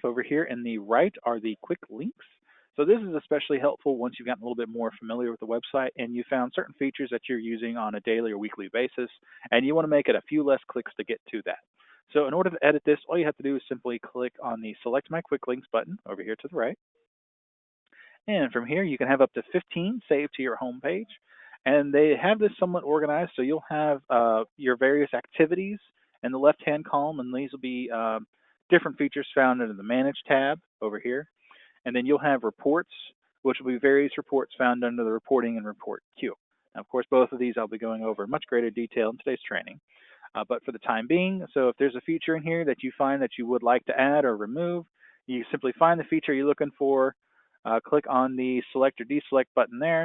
over here in the right are the quick links. So this is especially helpful once you've gotten a little bit more familiar with the website and you found certain features that you're using on a daily or weekly basis, and you want to make it a few less clicks to get to that. So in order to edit this, all you have to do is simply click on the Select My Quick Links button over here to the right. And from here, you can have up to 15 saved to your home page. And they have this somewhat organized, so you'll have your various activities in the left-hand column, and these will be different features found under the Manage tab over here. And then you'll have reports, which will be various reports found under the Reporting and Report queue. Now, of course, both of these I'll be going over in much greater detail in today's training. But for the time being, so if there's a feature in here that you find that you would like to add or remove, you simply find the feature you're looking for, click on the select or deselect button there,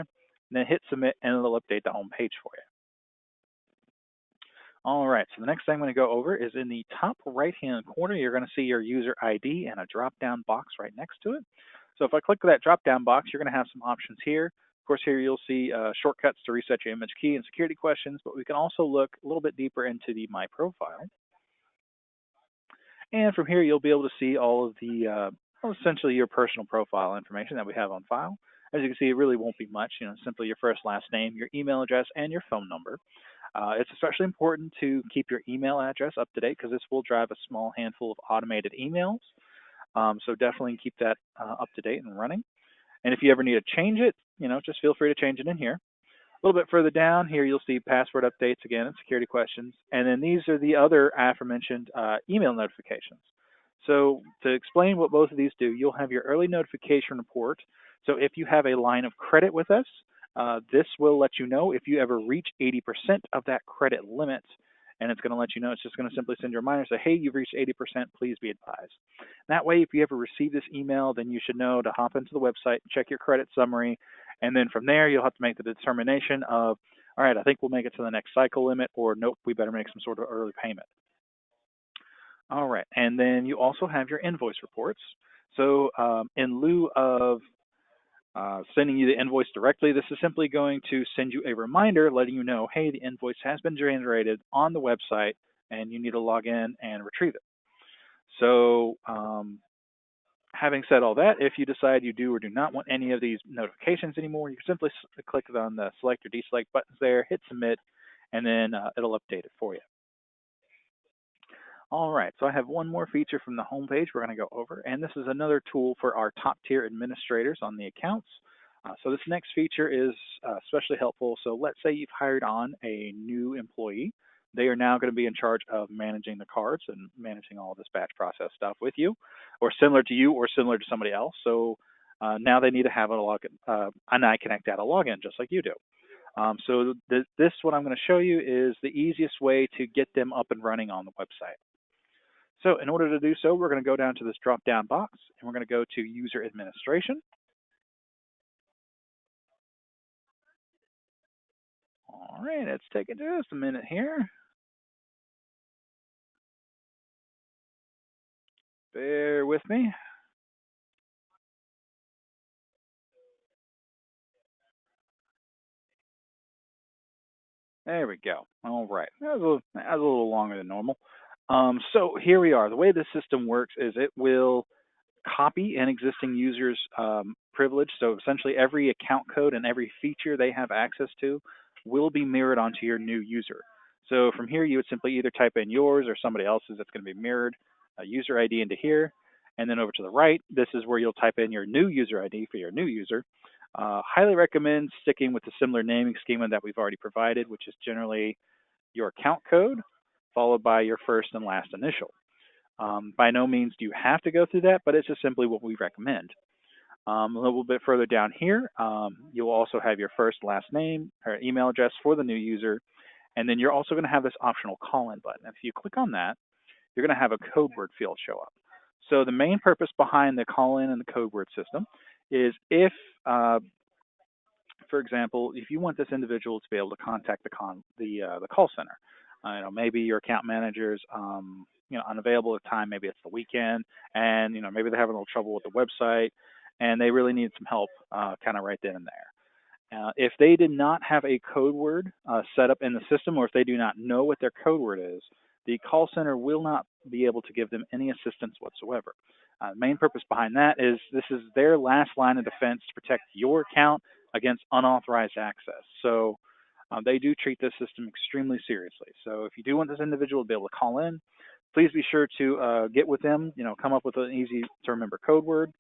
and then hit submit, and it'll update the home page for you. All right, so the next thing I'm going to go over is in the top right-hand corner, you're going to see your user ID and a drop-down box right next to it. So if I click that drop-down box, you're going to have some options here. Of course, here you'll see shortcuts to reset your image key and security questions, but we can also look a little bit deeper into the My Profile. And from here, you'll be able to see all of the, essentially your personal profile information that we have on file. As you can see, it really won't be much, simply your first, last name, your email address, and your phone number. It's especially important to keep your email address up to date because this will drive a small handful of automated emails. So definitely keep that up to date and running. And if you ever need to change it, just feel free to change it in here. A little bit further down here, you'll see password updates again and security questions. And then these are the other aforementioned email notifications. So to explain what both of these do, you'll have your early notification report. So if you have a line of credit with us, this will let you know if you ever reach 80% of that credit limit, and it's going to let you know. It's just going to simply send you a reminder, say, hey, you've reached 80%, please be advised. That way, if you ever receive this email, then you should know to hop into the website, check your credit summary, and then from there, you'll have to make the determination of, all right, I think we'll make it to the next cycle limit, or nope, we better make some sort of early payment. All right, and then you also have your invoice reports. So in lieu of sending you the invoice directly, this is simply going to send you a reminder letting you know, hey, the invoice has been generated on the website and you need to log in and retrieve it. So having said all that, if you decide you do or do not want any of these notifications anymore, you can simply click on the select or deselect buttons there, hit submit, and then it'll update it for you. All right, so I have one more feature from the homepage we're going to go over, and this is another tool for our top tier administrators on the accounts. So this next feature is especially helpful. So let's say you've hired on a new employee. They are now going to be in charge of managing the cards and managing all this batch process stuff with you, or similar to you, or similar to somebody else. So now they need to have a login, an iConnect data login, just like you do. So this, what I'm going to show you, is the easiest way to get them up and running on the website. So in order to do so, we're going to go down to this drop-down box, and we're going to go to User Administration. All right, it's taking just a minute here. Bear with me. There we go. All right, that was a little longer than normal. So here we are. The way this system works is it will copy an existing user's privilege. So essentially every account code and every feature they have access to will be mirrored onto your new user. So from here, you would simply either type in yours or somebody else's that's going to be mirrored, user ID into here. And then over to the right, this is where you'll type in your new user ID for your new user. Highly recommend sticking with the similar naming schema that we've already provided, which is generally your account code followed by your first and last initial. By no means do you have to go through that, but it's just simply what we recommend. A little bit further down here, you'll also have your first, last name, or email address for the new user, and then you're also going to have this optional call-in button. If you click on that, you're going to have a code word field show up. So the main purpose behind the call-in and the code word system is if, for example, if you want this individual to be able to contact the call center, maybe your account manager's unavailable at the time, maybe it's the weekend, and maybe they're having a little trouble with the website, and they really need some help kind of right then and there. If they did not have a code word set up in the system, or if they do not know what their code word is, the call center will not be able to give them any assistance whatsoever. The main purpose behind that is this is their last line of defense to protect your account against unauthorized access. So they do treat this system extremely seriously. So if you do want this individual to be able to call in, please be sure to get with them. Come up with an easy to remember code word.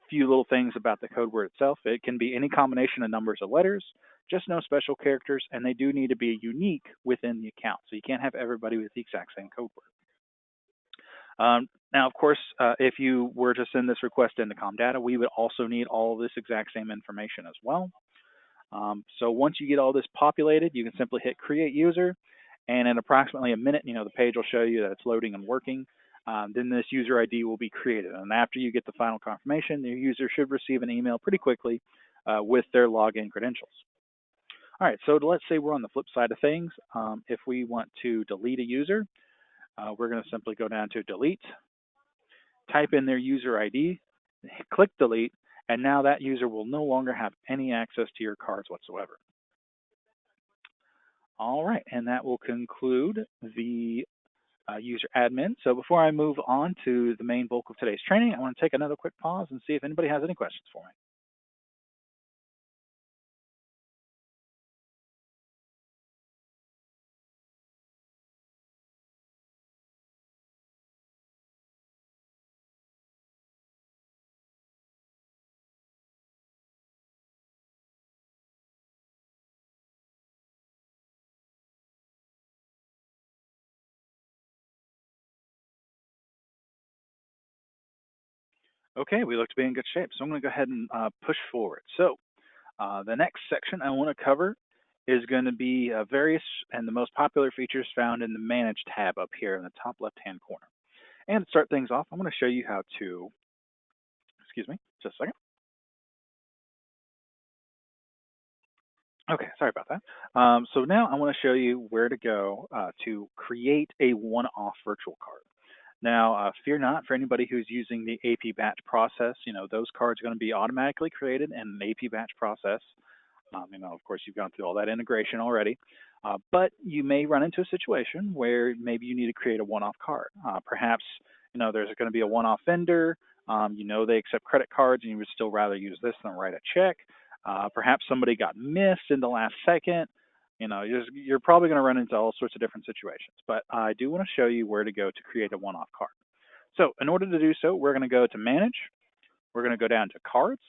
Few little things about the code word itself. It can be any combination of numbers or letters, just no special characters, and they do need to be unique within the account. So you can't have everybody with the exact same code word. Now, of course, if you were to send this request into Comdata, we would also need all of this exact same information as well. So once you get all this populated, you can simply hit create user, and in approximately a minute, the page will show you that it's loading and working. Then this user ID will be created, and after you get the final confirmation, your user should receive an email pretty quickly with their login credentials. All right, so let's say we're on the flip side of things. If we want to delete a user, we're going to simply go down to delete, type in their user ID, click delete, and now that user will no longer have any access to your cards whatsoever. All right, and that will conclude the user admin. So before I move on to the main bulk of today's training, I want to take another quick pause and see if anybody has any questions for me. Okay, we look to be in good shape, so I'm going to go ahead and push forward. So the next section I want to cover is going to be various and the most popular features found in the Manage tab up here in the top left-hand corner. And to start things off, I'm going to show you how to, excuse me, just a second. Okay, sorry about that. So now I want to show you where to go to create a one-off virtual card. Now, fear not for anybody who's using the AP batch process. Those cards are going to be automatically created in an AP batch process. Of course, you've gone through all that integration already. But you may run into a situation where maybe you need to create a one-off card. Perhaps, there's going to be a one-off vendor. They accept credit cards and you would still rather use this than write a check. Perhaps somebody got missed in the last second. You're probably going to run into all sorts of different situations, but I do want to show you where to go to create a one-off card. So in order to do so, we're going to go to Manage. We're going to go down to Cards.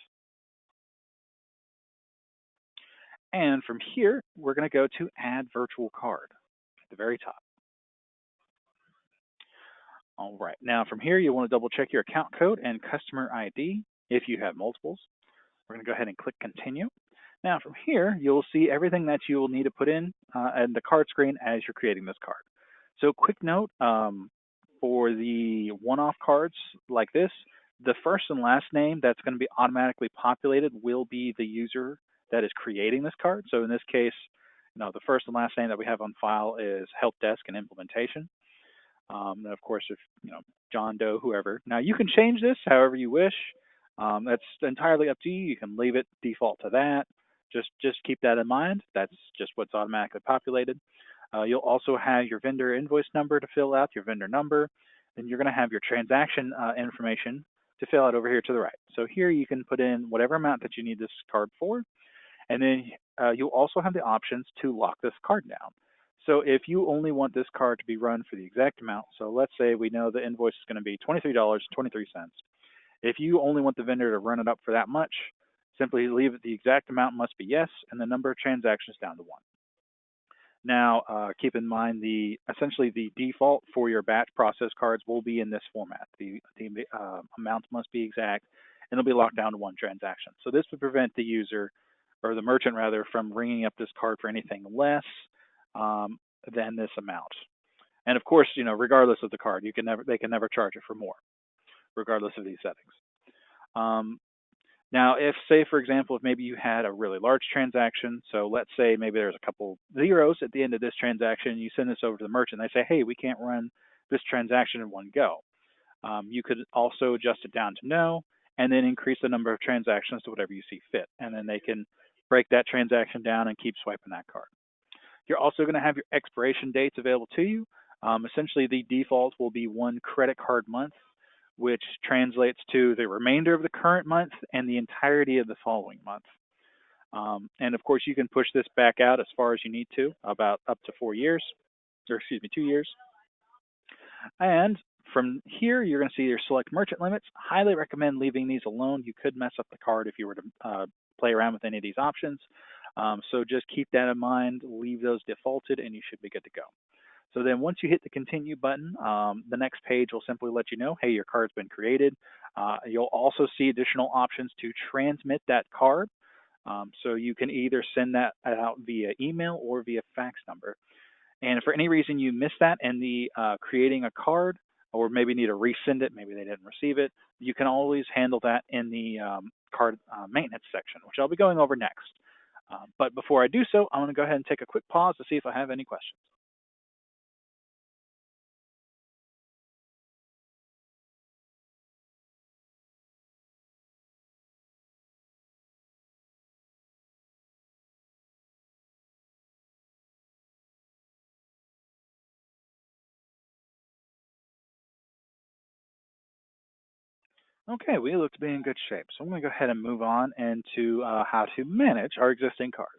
And from here, we're going to go to Add Virtual Card at the very top. All right, now from here, you want to double check your account code and customer ID if you have multiples. We're going to go ahead and click Continue. Now from here, you'll see everything that you will need to put in the card screen as you're creating this card. So quick note, for the one-off cards like this, the first and last name that's going to be automatically populated will be the user that is creating this card. So in this case, the first and last name that we have on file is Help Desk and Implementation. And of course, if John Doe, whoever. Now you can change this however you wish. That's entirely up to you. You can leave it default to that. Just keep that in mind. That's just what's automatically populated. You'll also have your vendor invoice number to fill out, your vendor number. Then you're going to have your transaction information to fill out over here to the right. So here you can put in whatever amount that you need this card for. And then you'll also have the options to lock this card down. So if you only want this card to be run for the exact amount, so let's say we know the invoice is going to be $23.23. If you only want the vendor to run it up for that much, simply leave it the exact amount must be yes, and the number of transactions down to 1. Now, keep in mind essentially the default for your batch process cards will be in this format. The amounts must be exact, and it'll be locked down to 1 transaction. So this would prevent the user, or the merchant rather, from ringing up this card for anything less than this amount. And of course, regardless of the card, they can never charge it for more, regardless of these settings. Now, if, say, for example, if maybe you had a really large transaction, so let's say maybe there's a couple zeros at the end of this transaction, you send this over to the merchant, they say, hey, we can't run this transaction in one go. You could also adjust it down to no, and then increase the number of transactions to whatever you see fit. And then they can break that transaction down and keep swiping that card. You're also going to have your expiration dates available to you. Essentially, the default will be one credit card month, which translates to the remainder of the current month and the entirety of the following month. And of course, you can push this back out as far as you need to, about up to 4 years, or excuse me, 2 years. And from here, you're going to see your select merchant limits. Highly recommend leaving these alone. You could mess up the card if you were to play around with any of these options. So just keep that in mind, leave those defaulted, and you should be good to go. So then once you hit the continue button, the next page will simply let you know, hey, your card's been created. You'll also see additional options to transmit that card. So you can either send that out via email or via fax number. And if for any reason you missed that in the creating a card, or maybe need to resend it, maybe they didn't receive it, you can always handle that in the card maintenance section, which I'll be going over next. But before I do so, I'm going to go ahead and take a quick pause to see if I have any questions. Okay, we look to be in good shape. So I'm going to go ahead and move on into how to manage our existing cards.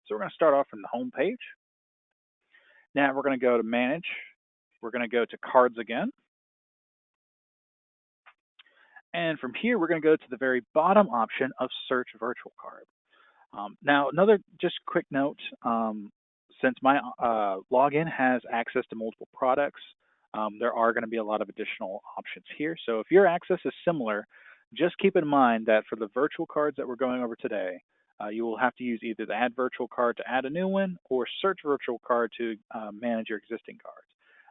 So we're going to start off from the home page. Now we're going to go to manage. We're going to go to cards again. And from here, we're going to go to the very bottom option of search virtual card. Now, another just quick note, since my login has access to multiple products, there are going to be a lot of additional options here. So if your access is similar, just keep in mind that for the virtual cards that we're going over today, you will have to use either the add virtual card to add a new one or search virtual card to manage your existing cards.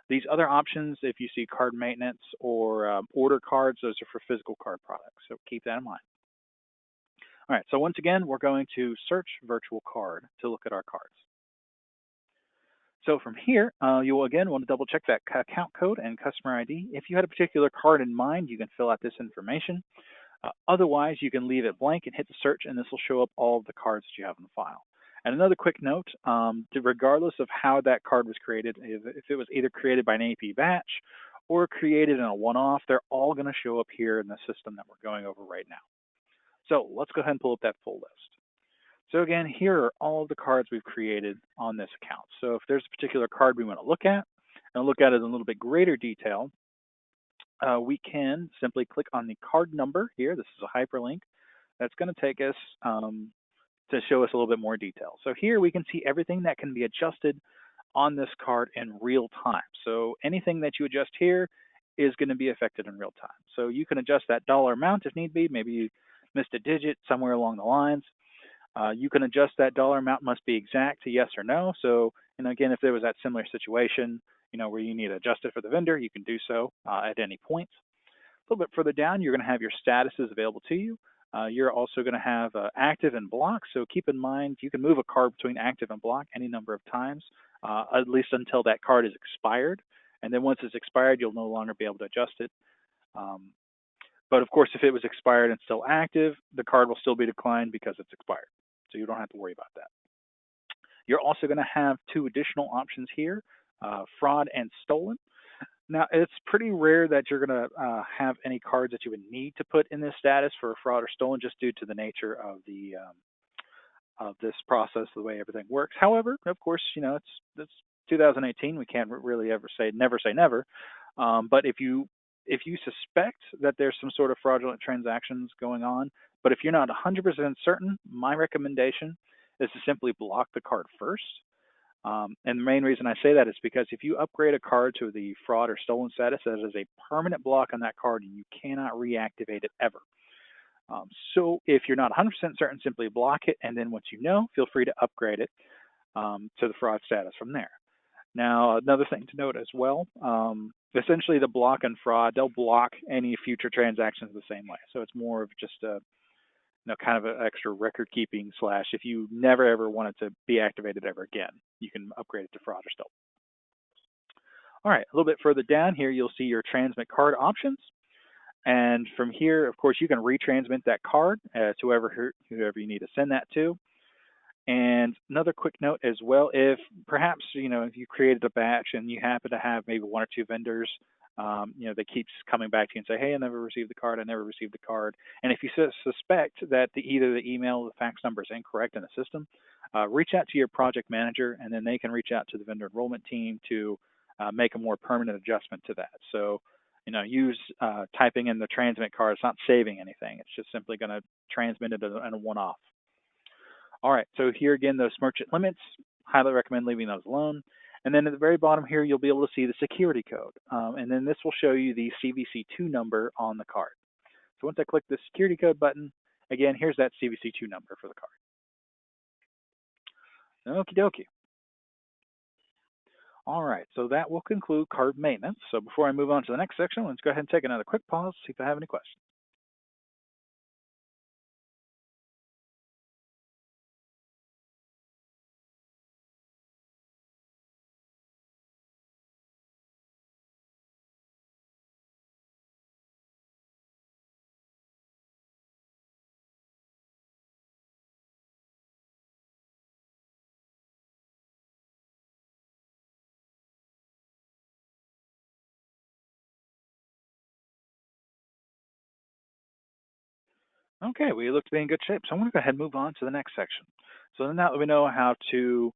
These other options, if you see card maintenance or order cards, those are for physical card products. So keep that in mind. All right, so once again, we're going to search virtual card to look at our cards. So from here, you will again want to double check that account code and customer ID. If you had a particular card in mind, you can fill out this information. Otherwise, you can leave it blank and hit the search, and this will show up all of the cards that you have in the file. And another quick note, regardless of how that card was created, if it was either created by an AP batch or created in a one-off, they're all going to show up here in the system that we're going over right now. So let's go ahead and pull up that full list. So again, here are all of the cards we've created on this account. So if there's a particular card we want to look at, and look at it in a little bit greater detail, we can simply click on the card number here. This is a hyperlink. That's going to take us to show us a little bit more detail. So here we can see everything that can be adjusted on this card in real time. So anything that you adjust here is going to be affected in real time. So you can adjust that dollar amount if need be. Maybe you missed a digit somewhere along the lines. You can adjust that dollar amount must be exact to yes or no. So, and again, if there was that similar situation, where you need to adjust it for the vendor, you can do so at any point. A little bit further down, you're going to have your statuses available to you. You're also going to have active and block. So keep in mind, you can move a card between active and block any number of times, at least until that card is expired. And then once it's expired, you'll no longer be able to adjust it. But of course, if it was expired and still active, the card will still be declined because it's expired. So you don't have to worry about that. You're also going to have two additional options here, fraud and stolen. Now, it's pretty rare that you're going to have any cards that you would need to put in this status for fraud or stolen, just due to the nature of the of this process, the way everything works. However, of course, it's 2018. We can't really ever say never. But if you suspect that there's some sort of fraudulent transactions going on, but if you're not 100% certain, my recommendation is to simply block the card first. And the main reason I say that is because if you upgrade a card to the fraud or stolen status, that is a permanent block on that card and you cannot reactivate it ever. So if you're not 100% certain, simply block it. And then once you know, feel free to upgrade it to the fraud status from there. Now, another thing to note as well, essentially the block and fraud, they'll block any future transactions the same way. So it's more of just a kind of an extra record keeping / if you never ever want it to be activated ever again, you can upgrade it to fraud or stolen. All right, a little bit further down here, you'll see your transmit card options. And from here, of course, you can retransmit that card to whoever you need to send that to. And another quick note as well, if perhaps, if you created a batch and you happen to have maybe one or two vendors, that keeps coming back to you and say, hey, I never received the card, I never received the card. And if you suspect that either the email or the fax number is incorrect in the system, reach out to your project manager, and then they can reach out to the vendor enrollment team to make a more permanent adjustment to that. So, use typing in the transmit card. It's not saving anything. It's just simply going to transmit it in a one-off. All right, so here again, those merchant limits, highly recommend leaving those alone. And then at the very bottom here, you'll be able to see the security code. And then this will show you the CVC2 number on the card. So once I click the security code button, again, here's that CVC2 number for the card. Okie dokie. All right, so that will conclude card maintenance. So before I move on to the next section, let's go ahead and take another quick pause, see if I have any questions. Okay, we look to be in good shape. So I'm going to go ahead and move on to the next section. So now that we know how to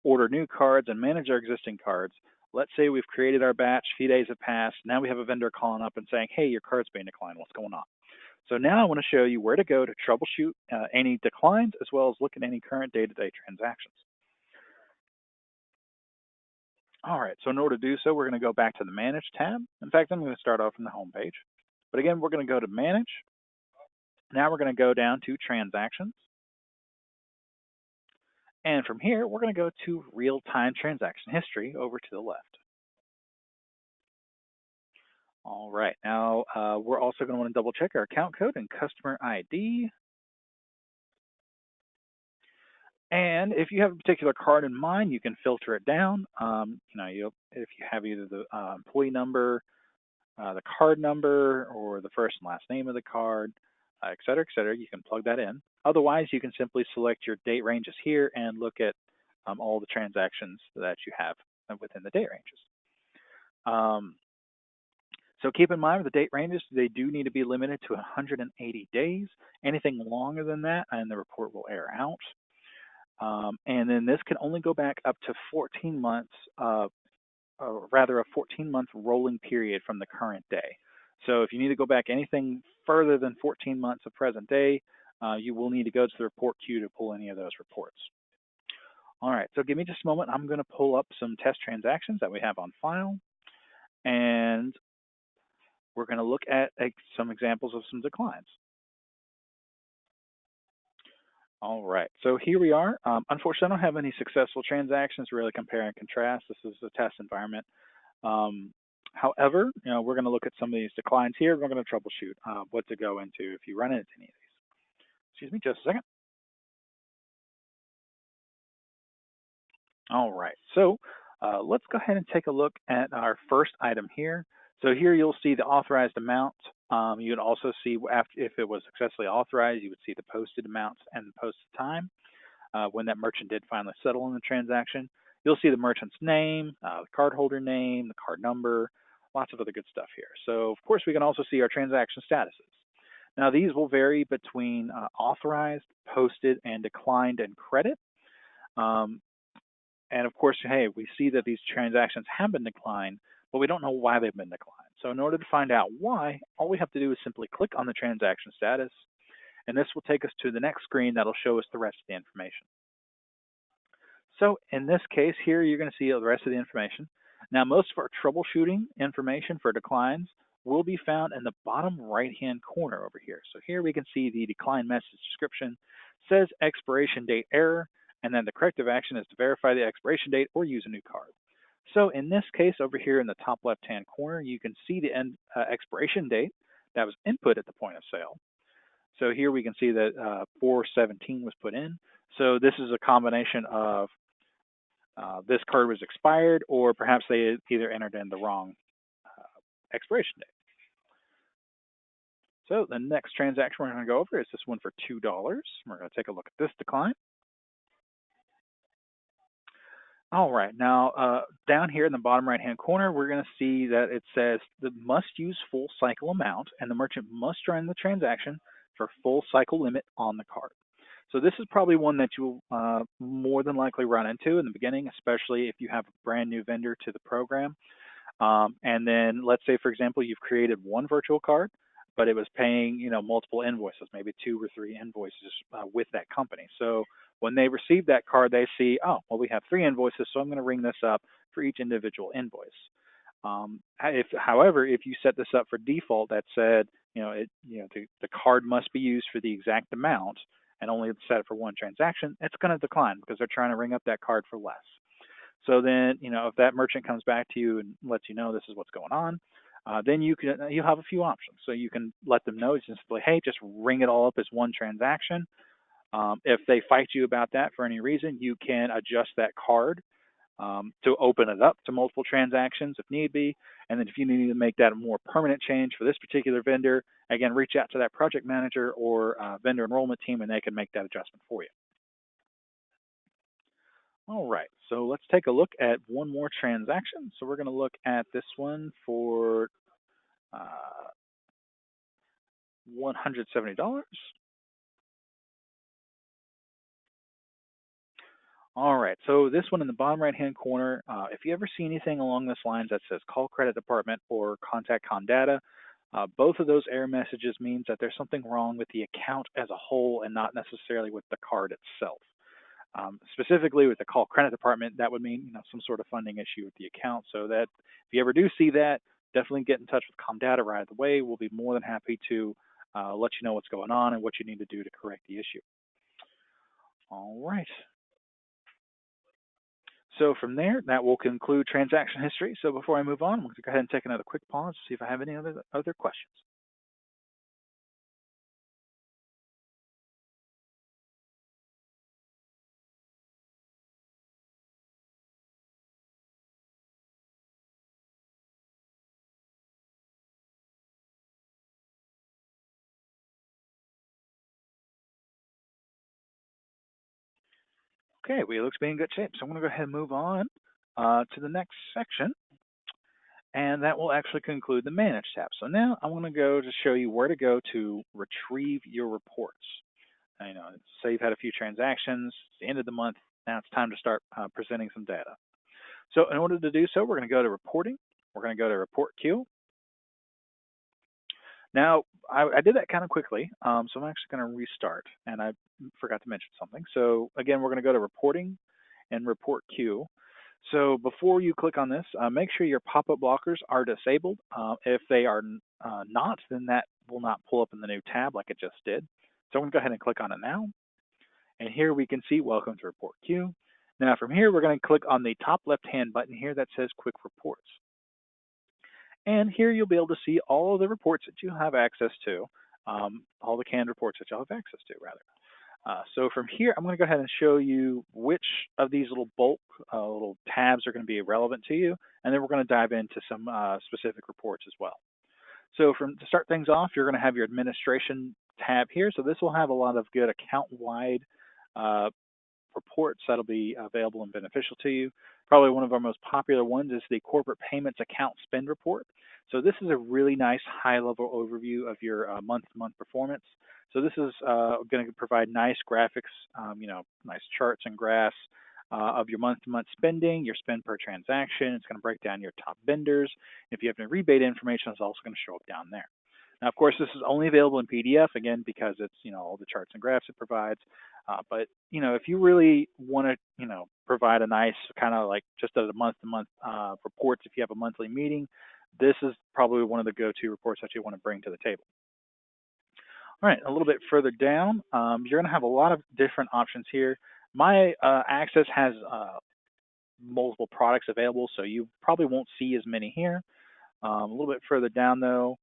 order new cards and manage our existing cards, let's say we've created our batch, a few days have passed. Now we have a vendor calling up and saying, hey, your card's being declined. What's going on? So now I want to show you where to go to troubleshoot any declines as well as look at any current day-to-day transactions. All right, so in order to do so, we're going to go back to the Manage tab. In fact, I'm going to start off from the home page. But again, we're going to go to Manage. Now we're going to go down to Transactions. And from here, we're going to go to Real-Time Transaction History over to the left. All right, now we're also going to want to double check our account code and customer ID. And if you have a particular card in mind, you can filter it down. If you have either the employee number, the card number, or the first and last name of the card, et cetera, you can plug that in. Otherwise, you can simply select your date ranges here and look at all the transactions that you have within the date ranges. So keep in mind with the date ranges, they do need to be limited to 180 days. Anything longer than that, and the report will error out. And then this can only go back up to 14 months, or rather a 14-month rolling period from the current day. So if you need to go back anything further than 14 months of present day, you will need to go to the report queue to pull any of those reports. All right, so give me just a moment. I'm going to pull up some test transactions that we have on file, and we're going to look at some examples of some declines. All right, so here we are. Unfortunately, I don't have any successful transactions to really compare and contrast. This is a test environment. However, we're going to look at some of these declines here. We're going to troubleshoot what to go into if you run into any of these. Excuse me, just a second. All right, so let's go ahead and take a look at our first item here. So here you'll see the authorized amount. You would also see if it was successfully authorized, you would see the posted amounts and the posted time when that merchant did finally settle on the transaction. You'll see the merchant's name, the cardholder name, the card number, lots of other good stuff here. So of course we can also see our transaction statuses. Now these will vary between authorized, posted, and declined and credit. And of course, hey, we see that these transactions have been declined, but we don't know why they've been declined. So in order to find out why, all we have to do is simply click on the transaction status, and this will take us to the next screen that'll show us the rest of the information. So in this case here, you're going to see the rest of the information. Now, most of our troubleshooting information for declines will be found in the bottom right-hand corner over here. So here we can see the decline message description, says expiration date error, and then the corrective action is to verify the expiration date or use a new card. So in this case over here in the top left-hand corner, you can see the expiration date that was input at the point of sale. So here we can see that 4/17 was put in. So this is a combination of this card was expired, or perhaps they either entered in the wrong expiration date. So the next transaction we're going to go over is this one for $2. We're going to take a look at this decline. All right, now down here in the bottom right hand corner, we're going to see that it says the must use full cycle amount, and the merchant must run the transaction for full cycle limit on the card. So this is probably one that you'll more than likely run into in the beginning, especially if you have a brand new vendor to the program. And then let's say, for example, you've created one virtual card, but it was paying, multiple invoices, maybe 2 or 3 invoices with that company. So when they receive that card, they see, oh, well, we have 3 invoices, so I'm going to ring this up for each individual invoice. However, if you set this up for default that said, the card must be used for the exact amount and only set it for one transaction, it's going to decline because they're trying to ring up that card for less. So then, if that merchant comes back to you and lets you know this is what's going on, then you'll have a few options. So you can let them know just like, hey, just ring it all up as one transaction. If they fight you about that for any reason, you can adjust that card to open it up to multiple transactions if need be. And then if you need to make that a more permanent change for this particular vendor, again, reach out to that project manager or vendor enrollment team, and they can make that adjustment for you. All right, so let's take a look at one more transaction. So we're going to look at this one for $170. All right, so this one in the bottom right-hand corner, if you ever see anything along this lines that says call credit department or contact Comdata, both of those error messages means that there's something wrong with the account as a whole and not necessarily with the card itself. Specifically with the call credit department, that would mean some sort of funding issue with the account. So that if you ever do see that, definitely get in touch with Comdata right away. We'll be more than happy to let you know what's going on and what you need to do to correct the issue. All right. So from there, that will conclude transaction history. So before I move on, I'm going to go ahead and take another quick pause to see if I have any other questions. Okay, we looks to be in good shape. So I'm going to go ahead and move on to the next section, and that will actually conclude the Manage tab. So now I'm going to go to show you where to go to retrieve your reports. Say you've had a few transactions, it's the end of the month, now it's time to start presenting some data. So in order to do so, we're going to go to Reporting, we're going to go to Report Queue. Now, I did that kind of quickly, so I'm actually going to restart, and I forgot to mention something. So again, we're going to go to Reporting and Report Queue. So before you click on this, make sure your pop-up blockers are disabled. If they are not, then that will not pull up in the new tab like it just did. So I'm going to go ahead and click on it now. And here we can see Welcome to Report Queue. Now from here, we're going to click on the top left-hand button here that says Quick Reports. And here you'll be able to see all of the reports that you have access to, all the canned reports that you'll have access to, rather. So from here, I'm going to go ahead and show you which of these little bulk little tabs are going to be relevant to you, and then we're going to dive into some specific reports as well. So to start things off, you're going to have your administration tab here. So this will have a lot of good account-wide reports that'll be available and beneficial to you. Probably one of our most popular ones is the Corporate Payments Account Spend Report. So this is a really nice high-level overview of your month-to-month performance. So this is going to provide nice graphics, nice charts and graphs of your month-to-month spending, your spend per transaction. It's going to break down your top vendors. If you have any rebate information, it's also going to show up down there. Now, of course, this is only available in PDF, again, because it's, all the charts and graphs it provides. But, if you really want to, provide a nice kind of like just as a month-to-month reports, if you have a monthly meeting, this is probably one of the go-to reports that you want to bring to the table. All right, a little bit further down, you're going to have a lot of different options here. My Access has multiple products available, so you probably won't see as many here. A little bit further down, though,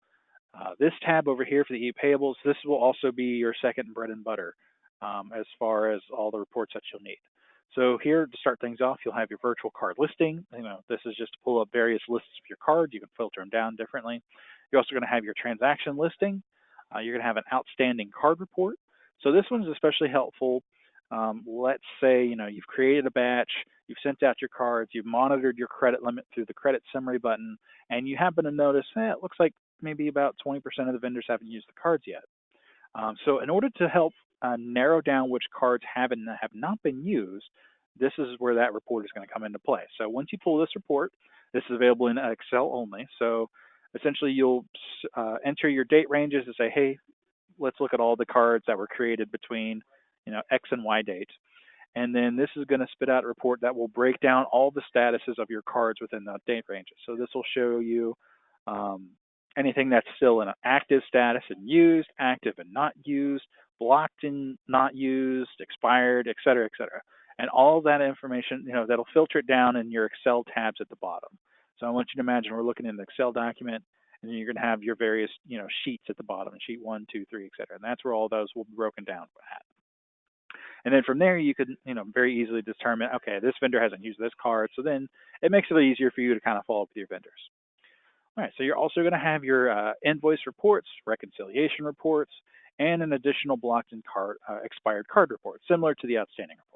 this tab over here for the e-payables, this will also be your second bread and butter as far as all the reports that you'll need. So here, to start things off, you'll have your virtual card listing. This is just to pull up various lists of your cards. You can filter them down differently. You're also going to have your transaction listing. You're going to have an outstanding card report. So this one's especially helpful. Let's say, you've created a batch, you've sent out your cards, you've monitored your credit limit through the credit summary button, and you happen to notice, it looks like maybe about 20% of the vendors haven't used the cards yet. So in order to help narrow down which cards have and have not been used, this is where that report is going to come into play. So once you pull this report, this is available in Excel only. So essentially you'll enter your date ranges and say, hey, let's look at all the cards that were created between X and Y date. And then this is going to spit out a report that will break down all the statuses of your cards within the date ranges. So this will show you anything that's still in an active status and used, active and not used, blocked and not used, expired, et cetera, et cetera. And all that information, that'll filter it down in your Excel tabs at the bottom. So I want you to imagine we're looking in the Excel document, and then you're going to have your various, sheets at the bottom, sheet 1, 2, 3, et cetera. And that's where all those will be broken down at. And then from there, you could, very easily determine, okay, this vendor hasn't used this card. So then it makes it easier for you to kind of follow up with your vendors. All right, so you're also going to have your invoice reports, reconciliation reports, and an additional blocked and expired card report, similar to the outstanding report.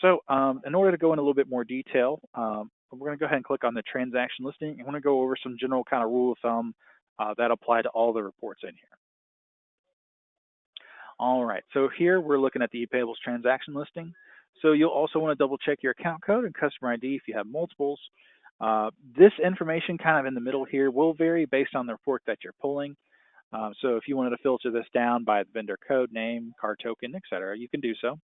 So in order to go in a little bit more detail, we're going to go ahead and click on the transaction listing. I want to go over some general kind of rule of thumb that apply to all the reports in here. All right, so here we're looking at the ePayables transaction listing. So you'll also want to double check your account code and customer ID if you have multiples. This information kind of in the middle here will vary based on the report that you're pulling. So if you wanted to filter this down by the vendor code, name, card token, et cetera, you can do so.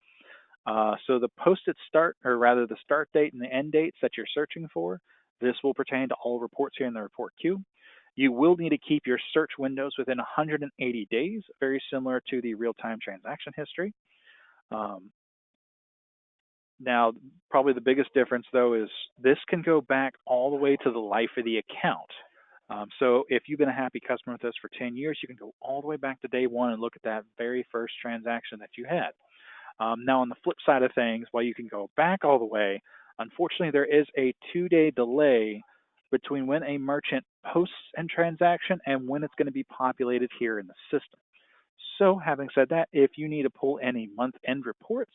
So the posted start, or rather the start date and the end dates that you're searching for, this will pertain to all reports here in the report queue. You will need to keep your search windows within 180 days, very similar to the real-time transaction history. Now, probably the biggest difference, though, is this can go back all the way to the life of the account. So if you've been a happy customer with us for 10 years, you can go all the way back to day one and look at that very first transaction that you had. Now, on the flip side of things, while you can go back all the way, unfortunately, there is a 2-day delay between when a merchant posts a transaction and when it's going to be populated here in the system. So having said that, if you need to pull any month-end reports,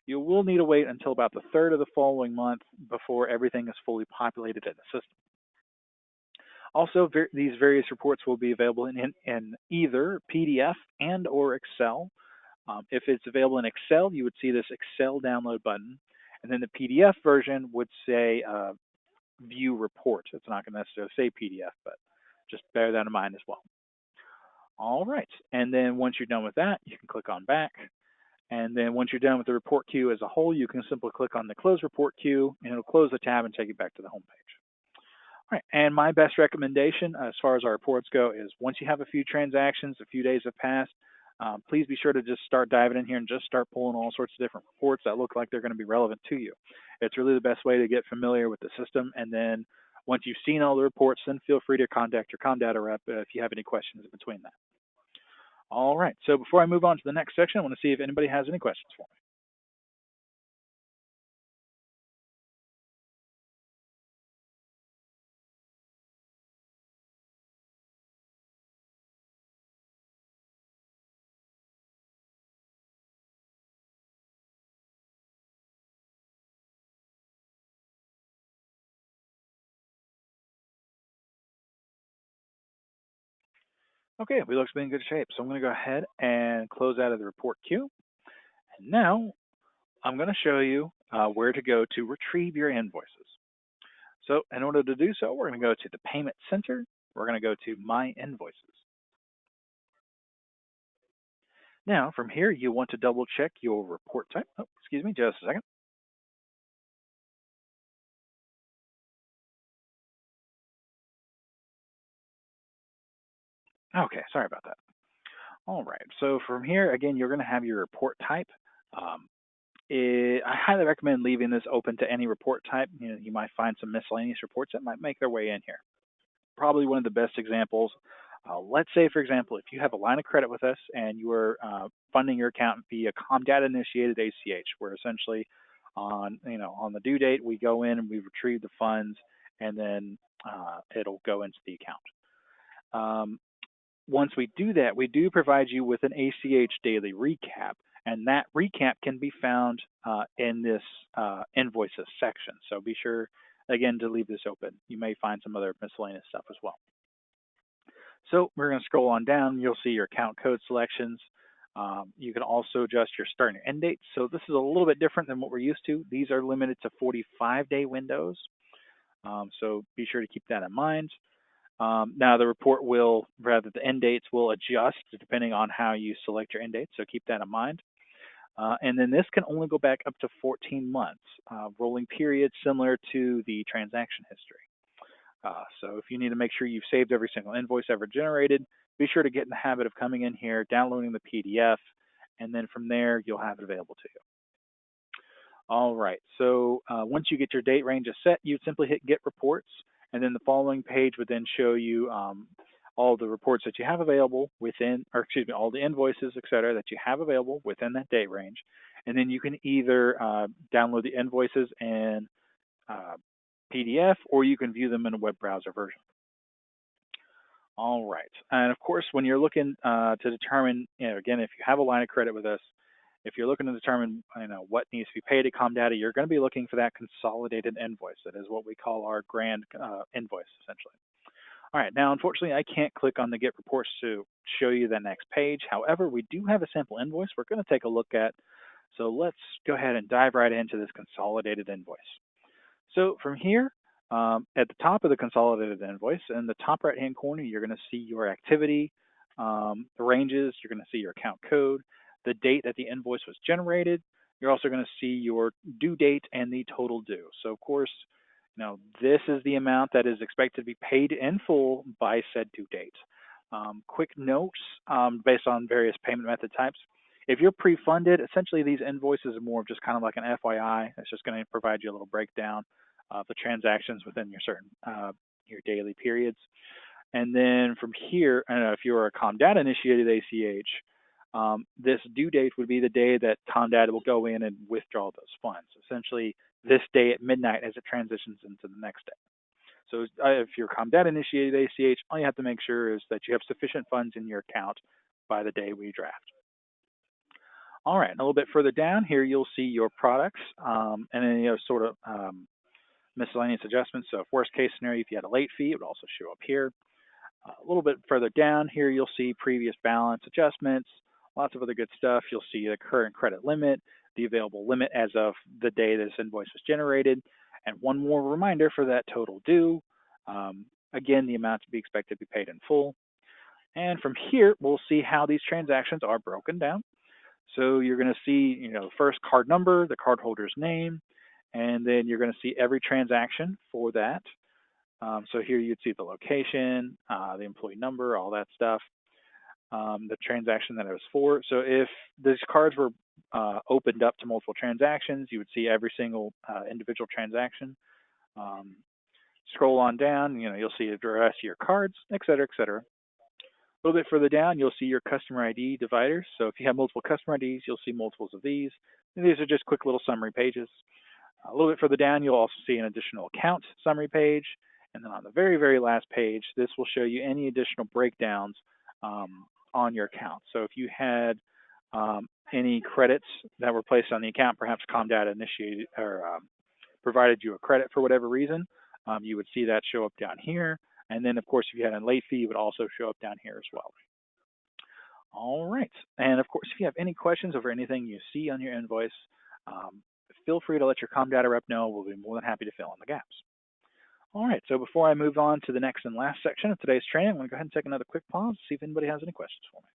you will need to wait until about the 3rd of the following month before everything is fully populated in the system. Also, these various reports will be available in either PDF and or Excel. If it's available in Excel, you would see this Excel download button, and then the PDF version would say view report. It's not going to necessarily say PDF, but just bear that in mind as well. All right, and then once you're done with that, you can click on back. And then once you're done with the report queue as a whole, you can simply click on the close report queue, and it'll close the tab and take you back to the home page. All right, and my best recommendation as far as our reports go is once you have a few transactions, a few days have passed, please be sure to just start diving in here and just start pulling all sorts of different reports that look like they're going to be relevant to you. It's really the best way to get familiar with the system. And then once you've seen all the reports, then feel free to contact your Comdata rep if you have any questions in between that. All right, so before I move on to the next section, I want to see if anybody has any questions for me. Okay, we look to be in good shape. So I'm going to go ahead and close out of the report queue. And now I'm going to show you where to go to retrieve your invoices. So in order to do so, we're going to go to the Payment Center. We're going to go to My Invoices. Now, from here, you want to double check your report type. Oh, excuse me, just a second. Okay, sorry about that. All right, so from here, again, you're going to have your report type. I highly recommend leaving this open to any report type. You might find some miscellaneous reports that might make their way in here. Probably one of the best examples. Let's say, for example, if you have a line of credit with us and you are funding your account via Comdata initiated ACH, where essentially on the due date we go in and we retrieve the funds and then it'll go into the account. Once we do that, we do provide you with an ACH daily recap, and that recap can be found in this invoices section. So be sure, again, to leave this open. You may find some other miscellaneous stuff as well. So we're going to scroll on down. You'll see your account code selections. You can also adjust your start and end dates. So this is a little bit different than what we're used to. These are limited to 45-day windows. So be sure to keep that in mind. Now the report will, rather the end dates will adjust depending on how you select your end dates. So keep that in mind. And then this can only go back up to 14 months, rolling periods similar to the transaction history. So if you need to make sure you've saved every single invoice ever generated, be sure to get in the habit of coming in here, downloading the PDF, and then from there you'll have it available to you. All right, so once you get your date ranges set, you'd simply hit Get Reports, and then the following page would then show you all the reports that you have available within, or excuse me, all the invoices, et cetera, that you have available within that date range. And then you can either download the invoices in PDF, or you can view them in a web browser version. All right, and of course, when you're looking to determine, again, if you have a line of credit with us, if you're looking to determine, what needs to be paid at Comdata, you're going to be looking for that consolidated invoice. That is what we call our grand invoice, essentially. All right, now, unfortunately, I can't click on the Get Reports to show you the next page. However, we do have a sample invoice we're going to take a look at. So let's go ahead and dive right into this consolidated invoice. So from here, at the top of the consolidated invoice, in the top right-hand corner, you're going to see your activity, the ranges, you're going to see your account code, the date that the invoice was generated. You're also going to see your due date and the total due. So of course, this is the amount that is expected to be paid in full by said due date. Quick notes based on various payment method types. If you're pre-funded, essentially these invoices are more of just kind of like an FYI. It's just going to provide you a little breakdown of the transactions within your certain your daily periods. And then from here, if you're a Comdata initiated ACH, this due date would be the day that Comdata will go in and withdraw those funds. Essentially, this day at midnight as it transitions into the next day. So if you're Comdata initiated ACH, all you have to make sure is that you have sufficient funds in your account by the day we draft. All right, a little bit further down here, you'll see your products and then sort of miscellaneous adjustments. So if worst case scenario, if you had a late fee, it would also show up here. A little bit further down here, you'll see previous balance adjustments, lots of other good stuff. You'll see the current credit limit, the available limit as of the day this invoice was generated, and one more reminder for that total due. Again, the amount to be expected to be paid in full. And from here, we'll see how these transactions are broken down. So you're going to see, first card number, the cardholder's name, and then you're going to see every transaction for that. So here you'd see the location, the employee number, all that stuff, the transaction that it was for. So if these cards were opened up to multiple transactions, you would see every single individual transaction. Scroll on down, you'll see the address of your cards, et cetera, et cetera. A little bit further down, you'll see your customer ID dividers. So if you have multiple customer IDs, you'll see multiples of these. And these are just quick little summary pages. A little bit further down, you'll also see an additional account summary page. And then on the very, very last page, this will show you any additional breakdowns on your account. So if you had any credits that were placed on the account, perhaps Comdata initiated or provided you a credit for whatever reason, you would see that show up down here. And then, of course, if you had a late fee, it would also show up down here as well. All right. And, of course, if you have any questions over anything you see on your invoice, feel free to let your Comdata rep know. We'll be more than happy to fill in the gaps. All right. So before I move on to the next and last section of today's training, I'm going to go ahead and take another quick pause to see if anybody has any questions for me.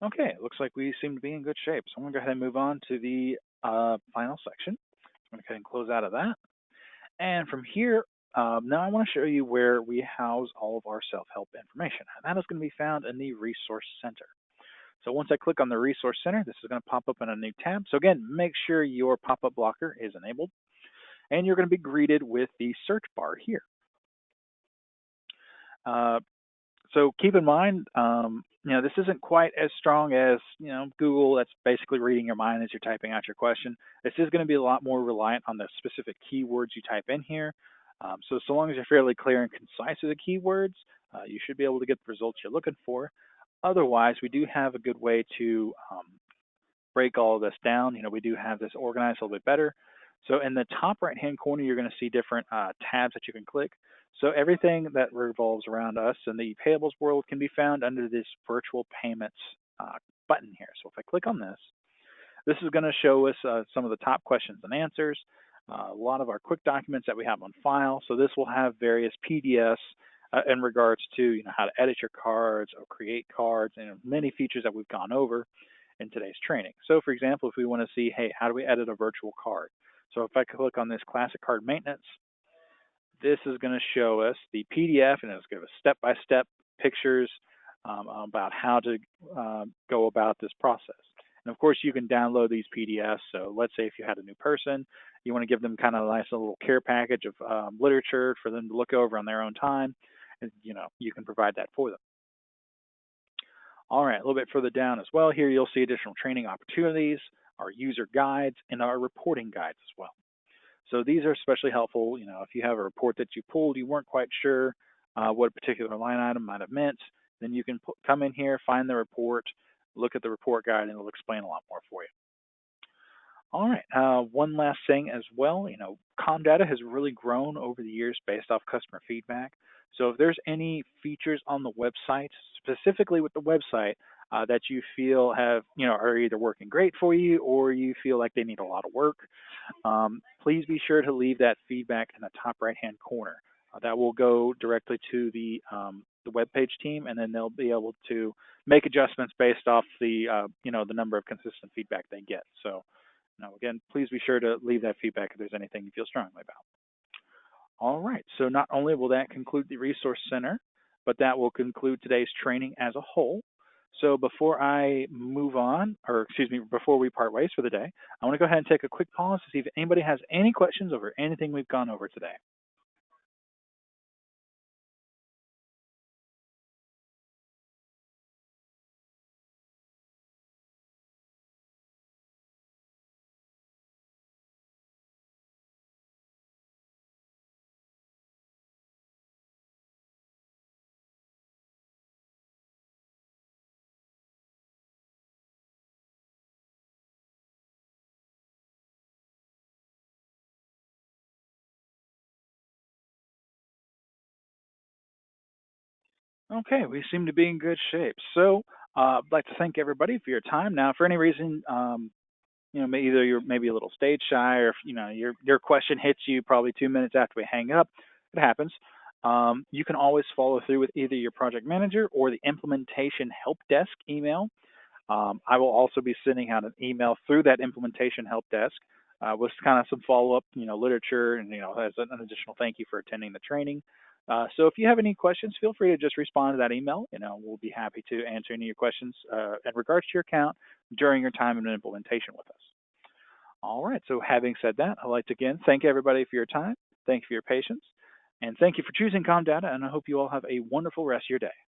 Okay, it looks like we seem to be in good shape. So I'm going to go ahead and move on to the final section. I'm going to go ahead and close out of that. And from here, now I want to show you where we house all of our self-help information. And that is going to be found in the Resource Center. So once I click on the Resource Center, this is going to pop up in a new tab. So again, make sure your pop-up blocker is enabled. And you're going to be greeted with the search bar here. So keep in mind, this isn't quite as strong as, Google. That's basically reading your mind as you're typing out your question. This is going to be a lot more reliant on the specific keywords you type in here. So long as you're fairly clear and concise with the keywords, you should be able to get the results you're looking for. Otherwise, we do have a good way to break all of this down. We do have this organized a little bit better. So in the top right-hand corner, you're going to see different tabs that you can click. So everything that revolves around us in the payables world can be found under this virtual payments button here. So if I click on this, this is going to show us some of the top questions and answers, a lot of our quick documents that we have on file. So this will have various PDFs in regards to how to edit your cards or create cards, and many features that we've gone over in today's training. So for example, if we want to see, hey, how do we edit a virtual card? So if I click on this classic card maintenance, this is going to show us the PDF, and it's going to give us step-by-step pictures about how to go about this process. And of course, you can download these PDFs. So let's say if you had a new person, you want to give them kind of a nice little care package of literature for them to look over on their own time, and you can provide that for them. All right, a little bit further down as well here, you'll see additional training opportunities, our user guides, and our reporting guides as well. So these are especially helpful, if you have a report that you pulled, you weren't quite sure what a particular line item might have meant, then you can come in here, find the report, look at the report guide, and it'll explain a lot more for you. All right, one last thing as well, Comdata has really grown over the years based off customer feedback. So if there's any features on the website, specifically with the website, that you feel are either working great for you or you feel like they need a lot of work, please be sure to leave that feedback in the top right-hand corner. That will go directly to the web page team, and then they'll be able to make adjustments based off the the number of consistent feedback they get. So, again, please be sure to leave that feedback if there's anything you feel strongly about. All right, so not only will that conclude the Resource Center, but that will conclude today's training as a whole. So before I move on, before we part ways for the day, I want to go ahead and take a quick pause to see if anybody has any questions over anything we've gone over today. Okay, we seem to be in good shape. So I'd like to thank everybody for your time. Now, for any reason, either you're maybe a little stage shy, or if, your question hits you probably 2 minutes after we hang up, it happens. You can always follow through with either your project manager or the implementation help desk email. I will also be sending out an email through that implementation help desk with kind of some follow-up, literature, and as an additional thank you for attending the training. So if you have any questions, feel free to just respond to that email. We'll be happy to answer any of your questions in regards to your account during your time in implementation with us. All right. So having said that, I'd like to again thank everybody for your time. Thank you for your patience, and thank you for choosing Comdata. And I hope you all have a wonderful rest of your day.